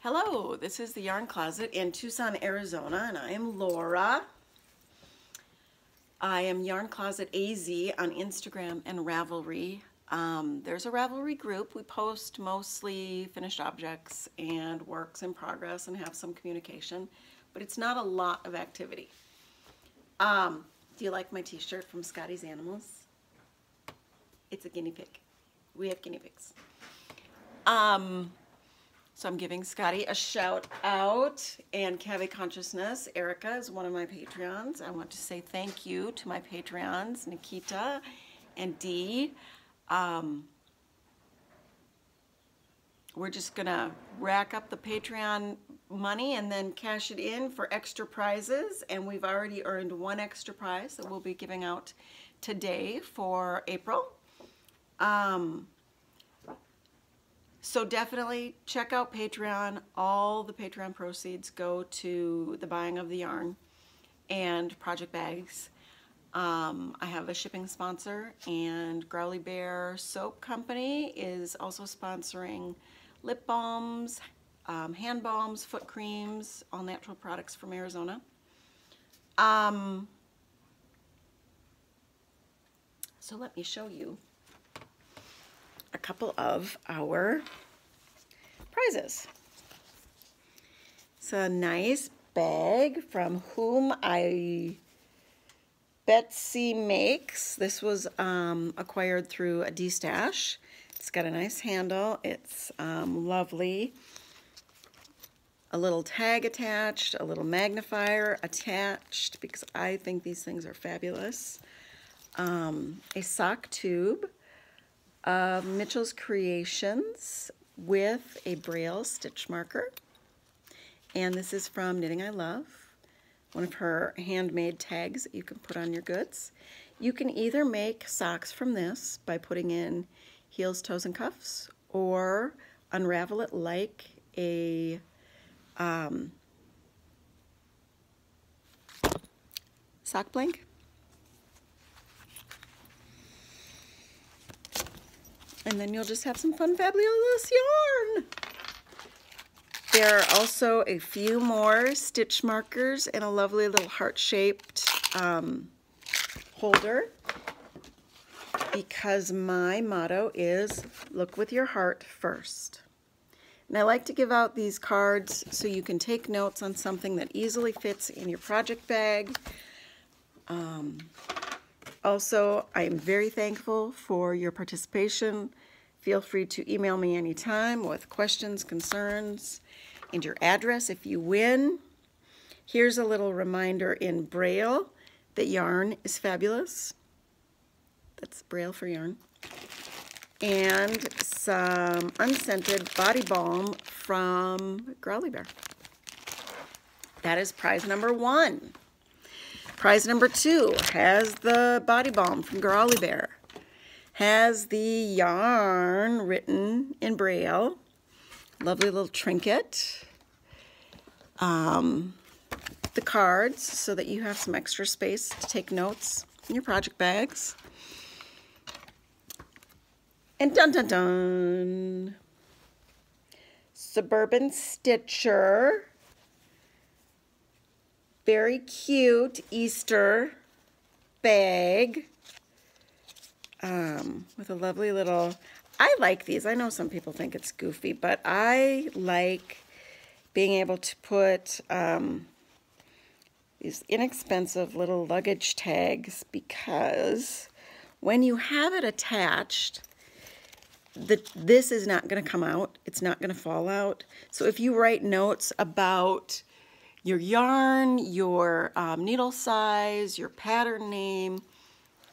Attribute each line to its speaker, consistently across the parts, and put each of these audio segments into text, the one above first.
Speaker 1: Hello, this is the Yarn Closet in Tucson, Arizona, and I am Laura. I am Yarn Closet AZ on Instagram and Ravelry. There's a Ravelry group. We post mostly finished objects and works in progress and have some communication, but it's not a lot of activity. Do you like my t-shirt from Scotty's Animals? It's a guinea pig. We have guinea pigs. So I'm giving Scotty a shout out, and Cavi Consciousness, Erica, is one of my Patreons. I want to say thank you to my Patreons, Nikita and Dee. We're just gonna rack up the Patreon money and then cash it in for extra prizes, and we've already earned one extra prize that we'll be giving out today for April. So definitely check out Patreon. All the Patreon proceeds go to the buying of the yarn and project bags. I have a shipping sponsor, and Growly Bear Soap Company is also sponsoring lip balms, hand balms, foot creams, all natural products from Arizona. So let me show you a couple of our prizes. It's a nice bag from Betsy Makes. This was acquired through a D-Stash. It's got a nice handle. It's lovely. A little tag attached, a little magnifier attached, because I think these things are fabulous. A sock tube of Mitchell's Creations with a Braille stitch marker. And this is from Knitting I Love, one of her handmade tags that you can put on your goods. You can either make socks from this by putting in heels, toes, and cuffs, or unravel it like a sock blank. And then you'll just have some fun, fabulous yarn. There are also a few more stitch markers and a lovely little heart-shaped holder, because my motto is look with your heart first. And I like to give out these cards so you can take notes on something that easily fits in your project bag. Also, I am very thankful for your participation. Feel free to email me anytime with questions, concerns, and your address if you win. Here's a little reminder in Braille that yarn is fabulous. That's Braille for yarn. And some unscented body balm from Growly Bear. That is prize number 1. Prize number 2 has the body balm from Growly Bear. Has the yarn written in Braille. Lovely little trinket. The cards so that you have some extra space to take notes in your project bags. And dun dun dun! Suburban Stitcher. Very cute Easter bag with a lovely little, I like these. I know some people think it's goofy, but I like being able to put these inexpensive little luggage tags, because when you have it attached, this is not going to come out. It's not going to fall out. So if you write notes about your yarn, your needle size, your pattern name,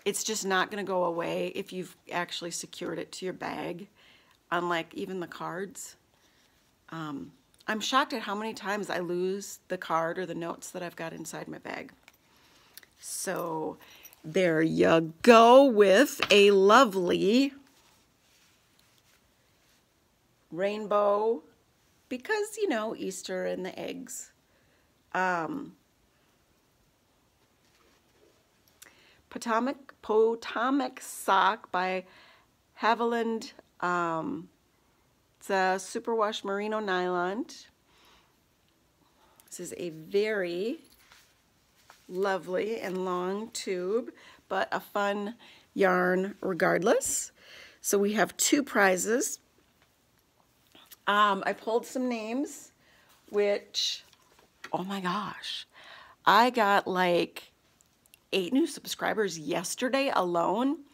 Speaker 1: it's just not going to go away if you've actually secured it to your bag, unlike even the cards. I'm shocked at how many times I lose the card or the notes that I've got inside my bag. So there you go with a lovely rainbow, because, you know, Easter and the eggs. Potomac sock by Haviland. It's a superwash merino nylon. This is a very lovely and long tube, but a fun yarn regardless. So we have 2 prizes. I pulled some names, which, oh my gosh, I got like 8 new subscribers yesterday alone.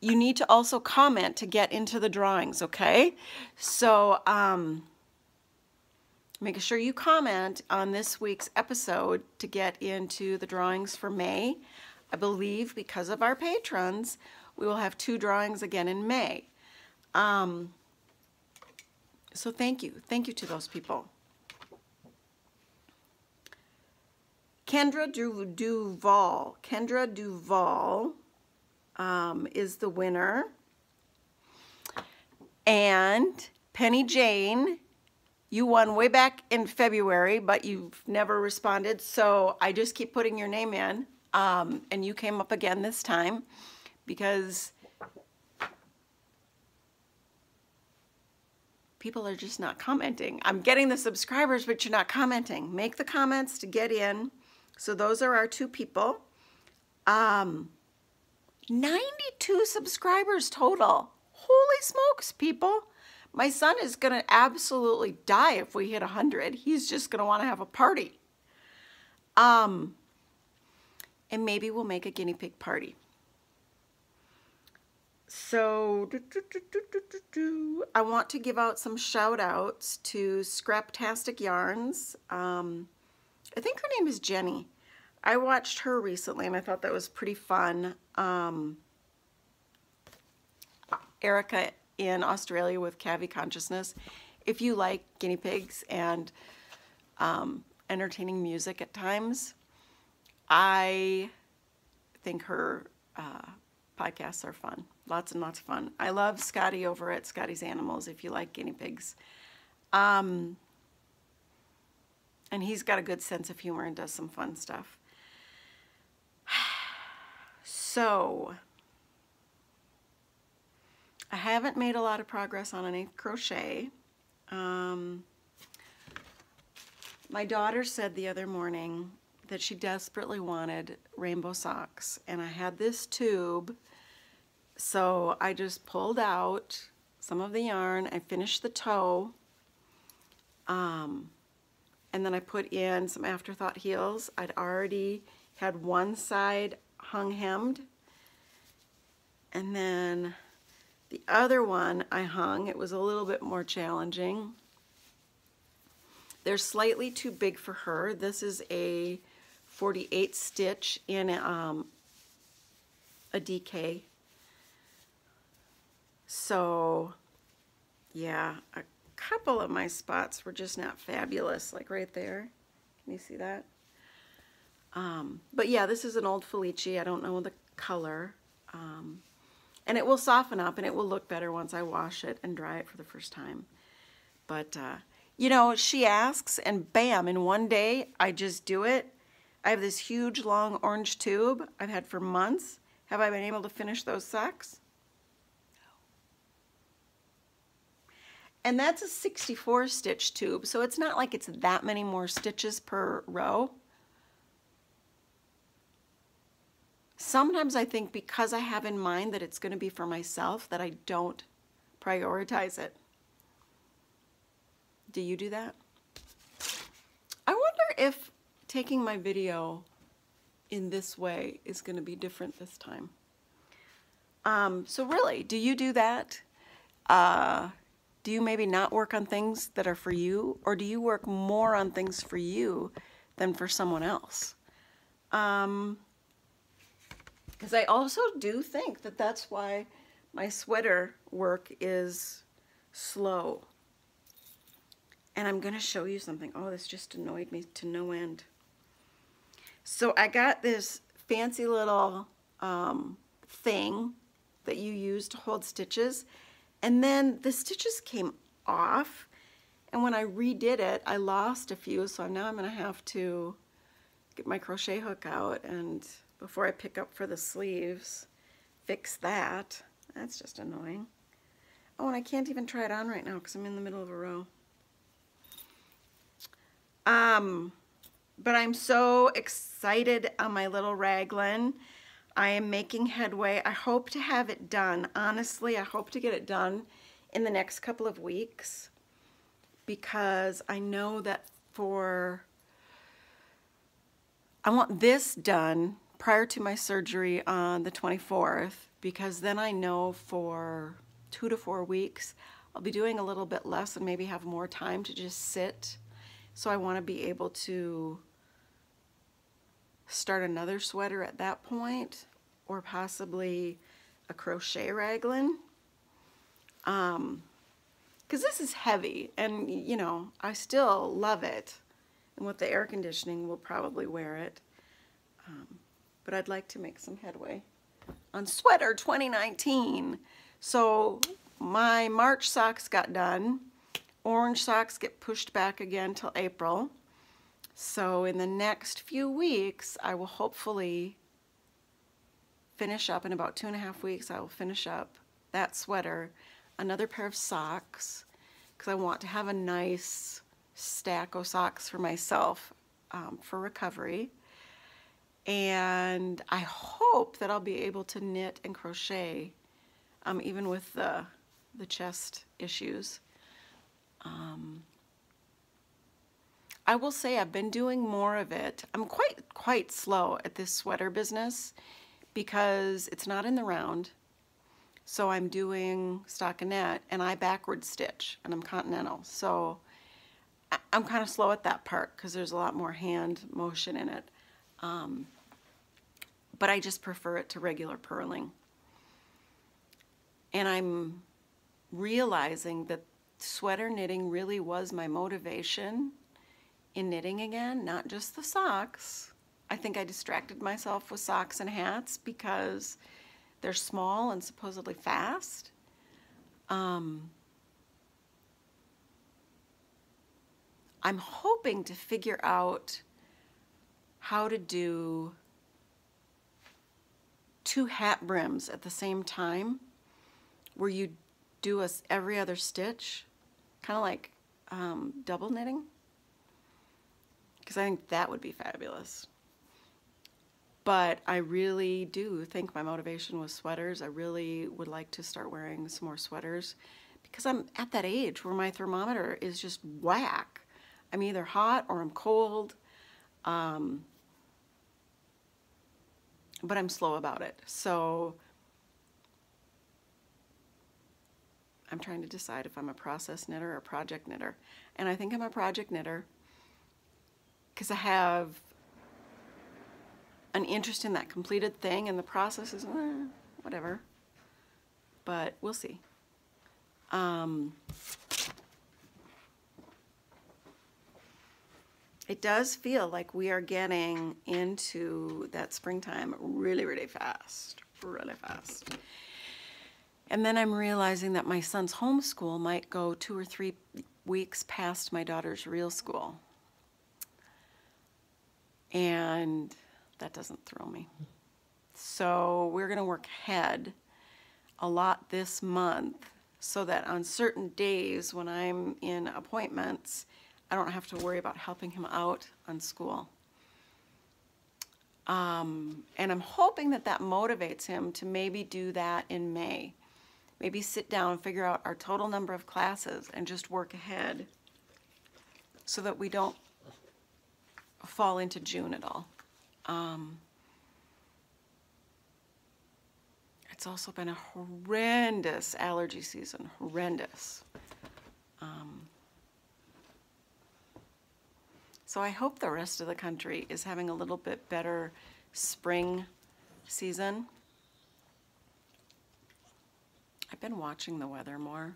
Speaker 1: You need to also comment to get into the drawings, okay? So make sure you comment on this week's episode to get into the drawings for May. I believe because of our patrons, we will have 2 drawings again in May. So thank you. Thank you to those people. Kendra Duval. Kendra Duval is the winner. And Penny Jane, you won way back in February, but you've never responded, so I just keep putting your name in. And you came up again this time because people are just not commenting. I'm getting the subscribers, but you're not commenting. Make the comments to get in. So those are our 2 people. 92 subscribers total. Holy smokes, people. My son is going to absolutely die if we hit 100. He's just going to want to have a party. And maybe we'll make a guinea pig party. So, I want to give out some shout outs to Scraptastic Yarns. I think her name is Jenny. I watched her recently and I thought that was pretty fun. Erica in Australia with Cavi Consciousness. If you like guinea pigs and entertaining music at times, I think her podcasts are fun. Lots and lots of fun. I love Scotty over at Scotty's Animals if you like guinea pigs. And he's got a good sense of humor and does some fun stuff. So, I haven't made a lot of progress on an 8th crochet. My daughter said the other morning that she desperately wanted rainbow socks, and I had this tube, so I just pulled out some of the yarn. I finished the toe, and then I put in some afterthought heels. I'd already had one side hung hemmed, and then the other one I hung. It was a little bit more challenging. They're slightly too big for her. This is a 48 stitch in a DK. So yeah, a couple of my spots were just not fabulous, like right there. Can you see that? But yeah, this is an old Felici. I don't know the color. And it will soften up and it will look better once I wash it and dry it for the first time. But, you know, she asks and bam, in one day, I just do it. I have this huge long orange tube I've had for months. Have I been able to finish those socks? No. And that's a 64 stitch tube, so it's not like it's that many more stitches per row. Sometimes I think because I have in mind that it's going to be for myself that I don't prioritize it. Do you do that? I wonder if taking my video in this way is going to be different this time. So really, do you do that? Do you maybe not work on things that are for you? Or do you work more on things for you than for someone else? Because I also do think that that's why my sweater work is slow. And I'm going to show you something. Oh, this just annoyed me to no end. So I got this fancy little thing that you use to hold stitches. And then the stitches came off. And when I redid it, I lost a few. So now I'm going to have to get my crochet hook out and before I pick up for the sleeves, fix that. That's just annoying. Oh, and I can't even try it on right now because I'm in the middle of a row. But I'm so excited on my little raglan. I am making headway. I hope to have it done. Honestly, I hope to get it done in the next couple of weeks, because I know that I want this done prior to my surgery on the 24th, because then I know for 2 to 4 weeks I'll be doing a little bit less and maybe have more time to just sit. So I want to be able to start another sweater at that point, or possibly a crochet raglan. Because this is heavy, and you know, I still love it. And with the air conditioning, we'll probably wear it. But I'd like to make some headway on sweater 2019. So my March socks got done. Orange socks get pushed back again till April. So in the next few weeks, I will hopefully finish up. In about 2.5 weeks, I will finish up that sweater, another pair of socks, because I want to have a nice stack of socks for myself for recovery. And I hope that I'll be able to knit and crochet, even with the chest issues. I will say I've been doing more of it. I'm quite slow at this sweater business because it's not in the round. So I'm doing stockinette, and I backward stitch, and I'm continental. So I'm kind of slow at that part because there's a lot more hand motion in it. But I just prefer it to regular purling. And I'm realizing that sweater knitting really was my motivation in knitting again, not just the socks. I think I distracted myself with socks and hats because they're small and supposedly fast. I'm hoping to figure out how to do 2 hat brims at the same time, where you do every other stitch, kind of like double knitting, because I think that would be fabulous. But I really do think my motivation was sweaters. I really would like to start wearing some more sweaters, because I'm at that age where my thermometer is just whack. I'm either hot or I'm cold, but I'm slow about it. So I'm trying to decide if I'm a process knitter or a project knitter. And I think I'm a project knitter because I have an interest in that completed thing, and the process is whatever. But we'll see. It does feel like we are getting into that springtime really, really fast, really fast. And then I'm realizing that my son's homeschool might go 2 or 3 weeks past my daughter's real school. And that doesn't thrill me. So we're going to work ahead a lot this month so that on certain days when I'm in appointments, I don't have to worry about helping him out on school. And I'm hoping that that motivates him to maybe do that in May. Maybe sit down and figure out our total number of classes and just work ahead so that we don't fall into June at all. It's also been a horrendous allergy season, horrendous. So I hope the rest of the country is having a little bit better spring season. I've been watching the weather more.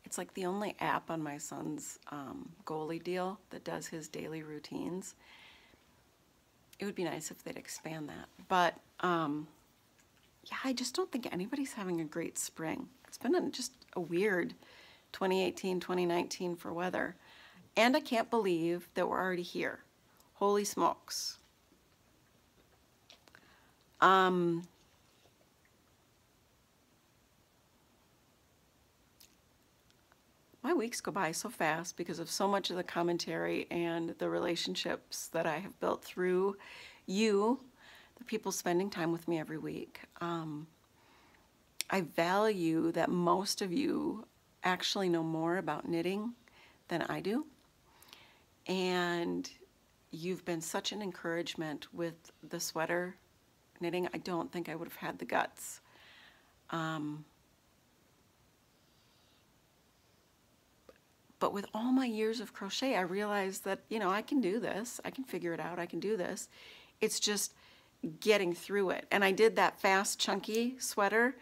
Speaker 1: It's like the only app on my son's goalie deal that does his daily routines. It would be nice if they'd expand that. But yeah, I just don't think anybody's having a great spring. It's been just a weird 2018, 2019 for weather. And I can't believe that we're already here. Holy smokes. my weeks go by so fast because of so much of the commentary and the relationships that I have built through you, the people spending time with me every week. I value that most of you actually know more about knitting than I do. And you've been such an encouragement with the sweater knitting. I don't think I would have had the guts. But with all my years of crochet, I realized that, you know, I can do this. I can figure it out. I can do this. It's just getting through it. And I did that fast, chunky sweater.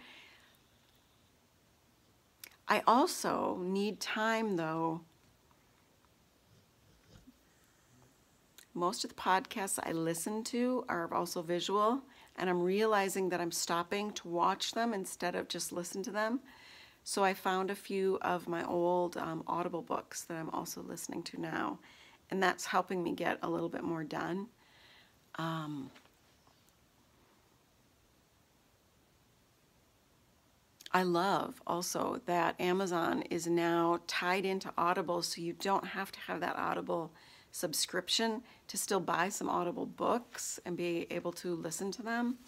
Speaker 1: I also need time, though. Most of the podcasts I listen to are also visual, and I'm realizing that I'm stopping to watch them instead of just listen to them. So I found a few of my old Audible books that I'm also listening to now, and that's helping me get a little bit more done. I love also that Amazon is now tied into Audible, so you don't have to have that Audible subscription to still buy some Audible books and be able to listen to them.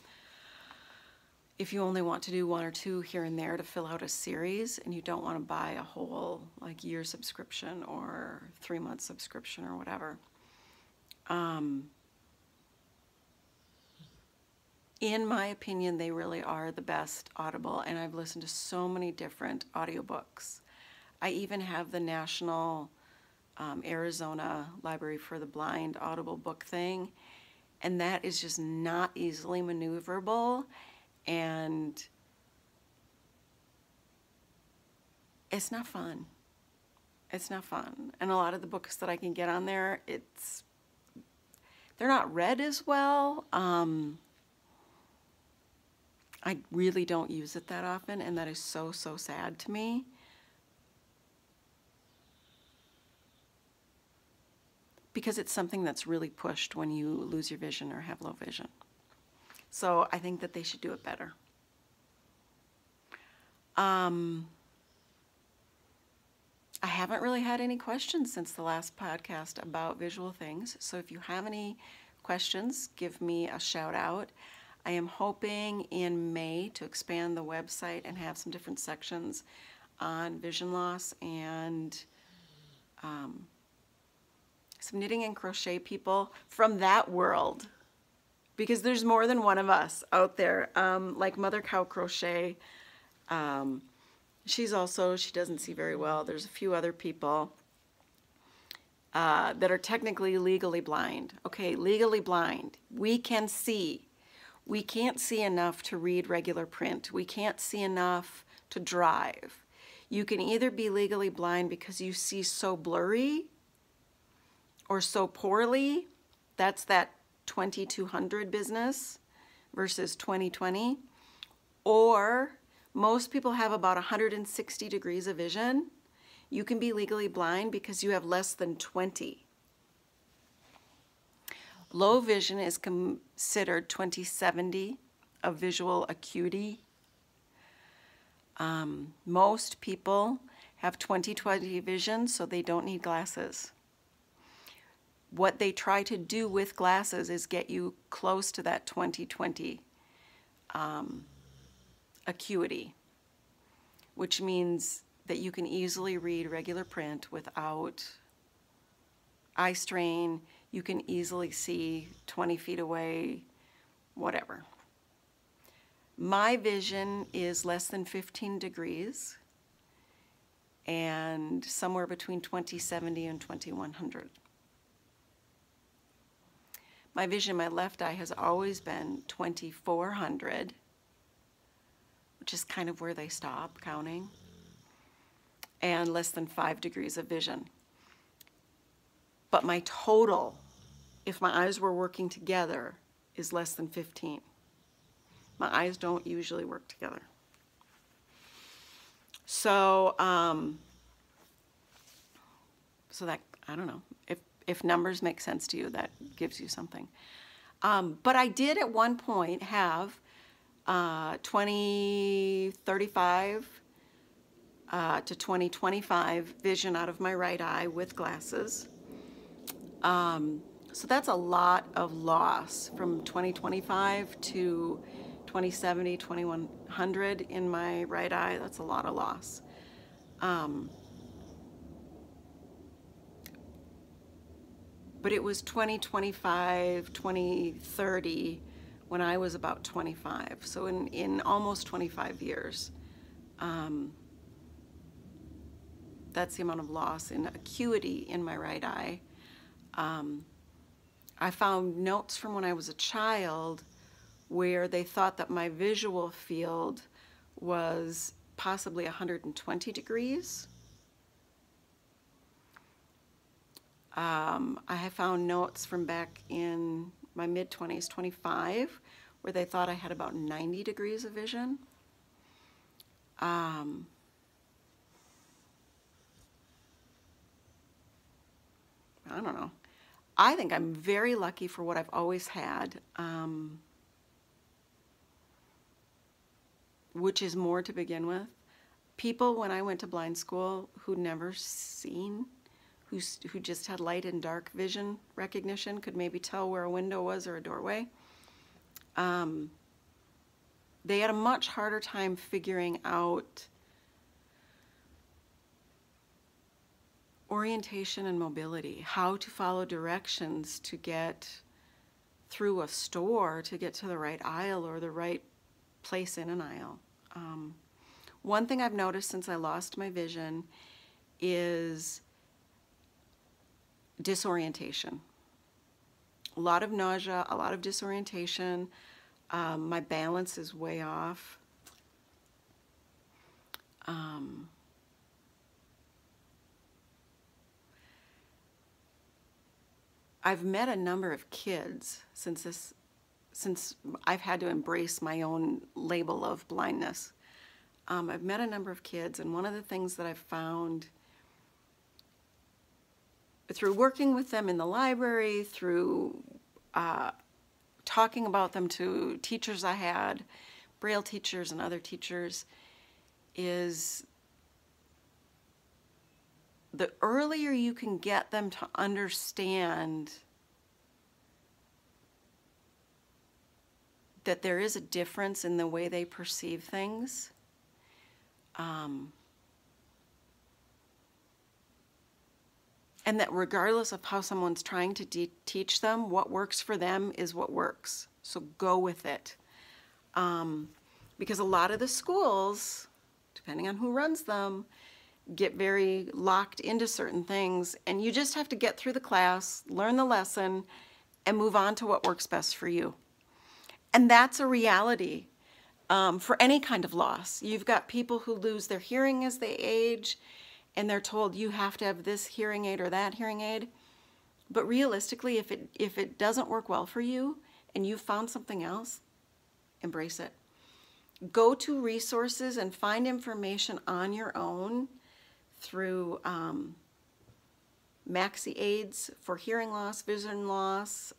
Speaker 1: If you only want to do one or two here and there to fill out a series and you don't want to buy a whole like year subscription or 3-month subscription or whatever. In my opinion, they really are the best Audible, and I've listened to so many different audiobooks. I even have the National Arizona Library for the Blind Audible book thing, and that is just not easily maneuverable, and it's not fun. It's not fun. And a lot of the books that I can get on there, they're not read as well. I really don't use it that often, and that is so, so sad to me. Because it's something that's really pushed when you lose your vision or have low vision. So I think that they should do it better. I haven't really had any questions since the last podcast about visual things. So if you have any questions, give me a shout out. I am hoping in May to expand the website and have some different sections on vision loss and some knitting and crochet people from that world, because there's more than one of us out there, like Mother Cow Crochet. She doesn't see very well. There's a few other people that are technically legally blind. Okay, legally blind. We can see. We can't see enough to read regular print. We can't see enough to drive. You can either be legally blind because you see so blurry or so poorly. That's that 2200 business versus 2020. Or most people have about 160 degrees of vision. You can be legally blind because you have less than 20. Low vision is considered 20/70 of visual acuity. Most people have 20/20 vision, so they don't need glasses. What they try to do with glasses is get you close to that 20/20 acuity, which means that you can easily read regular print without eye strain. You can easily see 20 feet away, whatever. My vision is less than 15 degrees and somewhere between 20/70 and 2100. My vision in my left eye has always been 2400, which is kind of where they stop counting, and less than 5 degrees of vision. But my total, if my eyes were working together, is less than 15. My eyes don't usually work together. So, so that, I don't know, if numbers make sense to you, that gives you something. But I did at one point have 20/35 to 20/25 vision out of my right eye with glasses. So that's a lot of loss from 20/25 to 20/70, 2100 in my right eye. That's a lot of loss. But it was 20/25, 20/30 when I was about 25. So in almost 25 years, that's the amount of loss in acuity in my right eye. I found notes from when I was a child where they thought that my visual field was possibly 120 degrees. I have found notes from back in my mid-20s, 25, where they thought I had about 90 degrees of vision. I don't know. I think I'm very lucky for what I've always had, which is more to begin with. People, when I went to blind school, who'd never seen, who just had light and dark vision recognition, could maybe tell where a window was or a doorway. They had a much harder time figuring out orientation and mobility, how to follow directions to get through a store, to get to the right aisle or the right place in an aisle. One thing I've noticed since I lost my vision is disorientation. A lot of nausea, a lot of disorientation. My balance is way off. I've met a number of kids since I've had to embrace my own label of blindness. I've met a number of kids, and one of the things that I've found through working with them in the library, through talking about them to teachers I had, Braille teachers and other teachers, is the earlier you can get them to understand that there is a difference in the way they perceive things, and that regardless of how someone's trying to teach them, what works for them is what works. So go with it. Because a lot of the schools, depending on who runs them, get very locked into certain things, and you just have to get through the class, learn the lesson, and move on to what works best for you. And that's a reality for any kind of loss. You've got people who lose their hearing as they age, and they're told you have to have this hearing aid or that hearing aid. But realistically, if it doesn't work well for you and you've found something else, embrace it. Go to resources and find information on your own through maxi aids for hearing loss, vision loss.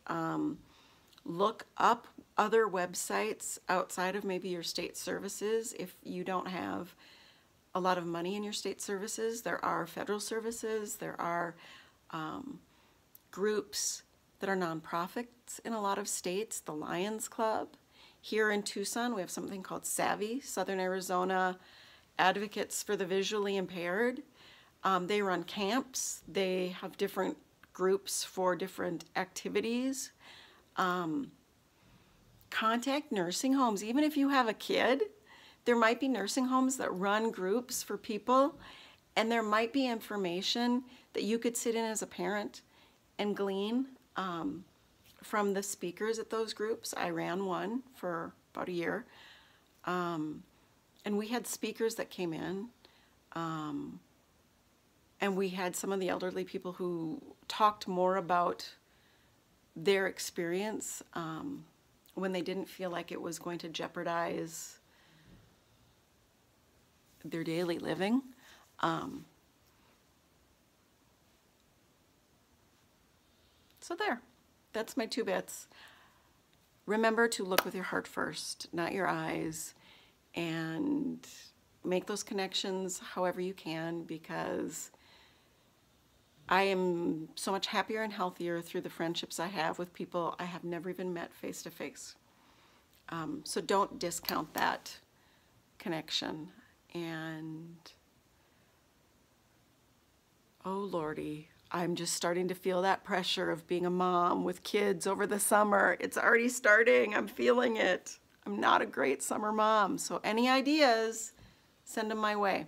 Speaker 1: Look up other websites outside of maybe your state services. If you don't have a lot of money in your state services, there are federal services, there are groups that are nonprofits in a lot of states, the Lions Club. Here in Tucson, we have something called SAVI, Southern Arizona Advocates for the Visually Impaired. They run camps. They have different groups for different activities. Contact nursing homes. Even if you have a kid, there might be nursing homes that run groups for people, and there might be information that you could sit in as a parent and glean from the speakers at those groups. I ran one for about a year, and we had speakers that came in, and we had some of the elderly people who talked more about their experience when they didn't feel like it was going to jeopardize their daily living. So there, that's my 2 bits. Remember to look with your heart first, not your eyes, and make those connections however you can, because I am so much happier and healthier through the friendships I have with people I have never even met face to face. So don't discount that connection. And oh Lordy, I'm just starting to feel that pressure of being a mom with kids over the summer. It's already starting. I'm feeling it. I'm not a great summer mom. So any ideas, send them my way.